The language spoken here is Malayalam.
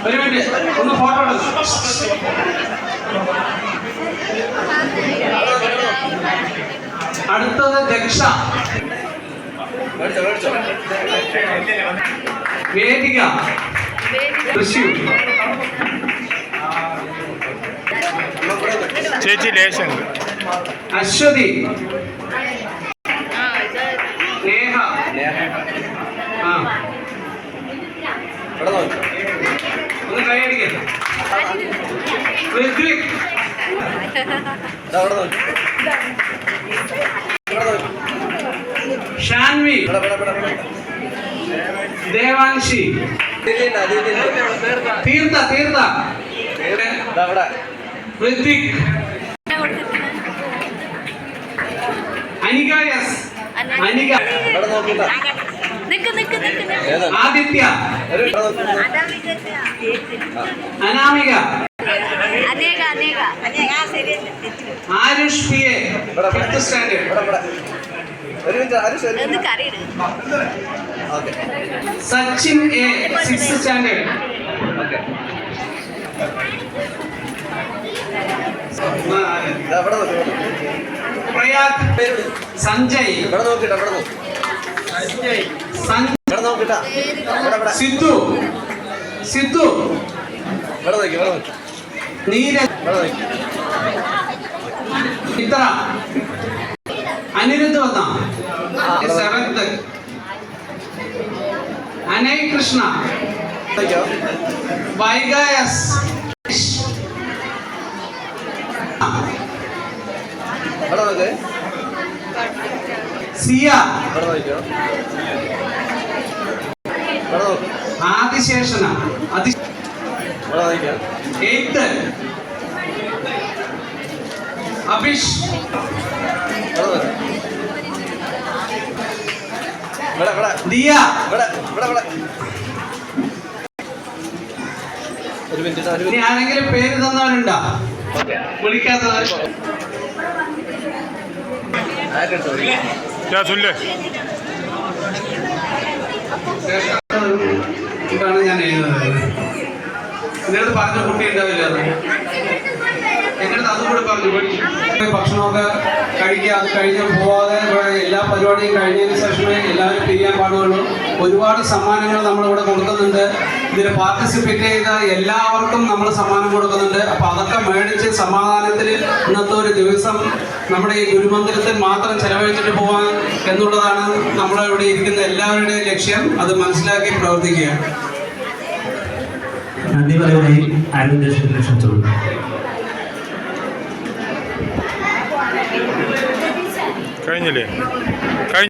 ഒരു മിനിറ്റ് ഒന്ന് ഫോട്ടോ എടുക്കും. അടുത്തത് ദക്ഷ, വേദിക തൃശ്ശൂർ, ചേച്ചി ലേശൻ, അശ്വതി, നേഹ, ഒന്ന് കൈയടിക്ക, Hrithik, Shanvi, Devanshi, Theertha Theertha, Hrithik, Anika, yes Anika, Aditya, Anamika, Aarush P A 5th standard, Sachin A 6th standard, Prayag, Sanjay, Sidhu, Sidhu, Neeraj, ഇത്ര, അനിരുദ്ധ വന്ന 7th, അനയ് കൃഷ്ണ, വൈഗായസ്, സിയ, ആദിശേഷന, 8th, അഭിഷ്, ദിയ, ഇനി ആരെങ്കിലും പേര് തന്നവരുണ്ടോ വിളിക്കാത്തവർ? ഇതാണ് ഞാൻ എഴുതുന്നത്. നിങ്ങളത് പറഞ്ഞ കുട്ടി ഉണ്ടാവില്ല, എങ്ങളുടെ അതും കൂടെ പറഞ്ഞു. ഭക്ഷണമൊക്കെ കഴിക്കുക, അത് കഴിഞ്ഞ് പോവാതെ എല്ലാ പരിപാടിയും കഴിഞ്ഞതിന് ശേഷമേ എല്ലാവരും പിരിയാൻ പാടുള്ളൂ. ഒരുപാട് സമ്മാനങ്ങൾ നമ്മളിവിടെ കൊടുക്കുന്നുണ്ട്. ഇതിൽ പാർട്ടിസിപ്പേറ്റ് ചെയ്ത എല്ലാവർക്കും നമ്മൾ സമ്മാനം കൊടുക്കുന്നുണ്ട്. അപ്പോൾ അതൊക്കെ മേടിച്ച് സമാധാനത്തിൽ ഇന്നത്തെ ഒരു ദിവസം നമ്മുടെ ഈ ഗുരുമന്ദിരത്തിൽ മാത്രം ചെലവഴിച്ചിട്ട് പോകാൻ എന്നുള്ളതാണ് നമ്മളിവിടെ ഇരിക്കുന്ന എല്ലാവരുടെയും ലക്ഷ്യം. അത് മനസ്സിലാക്കി പ്രവർത്തിക്കുക. നന്ദി പറയുകയും ആരോഗ്യ ക്ഷണിച്ചോളൂ. കഴിഞ്ഞില്ലേ?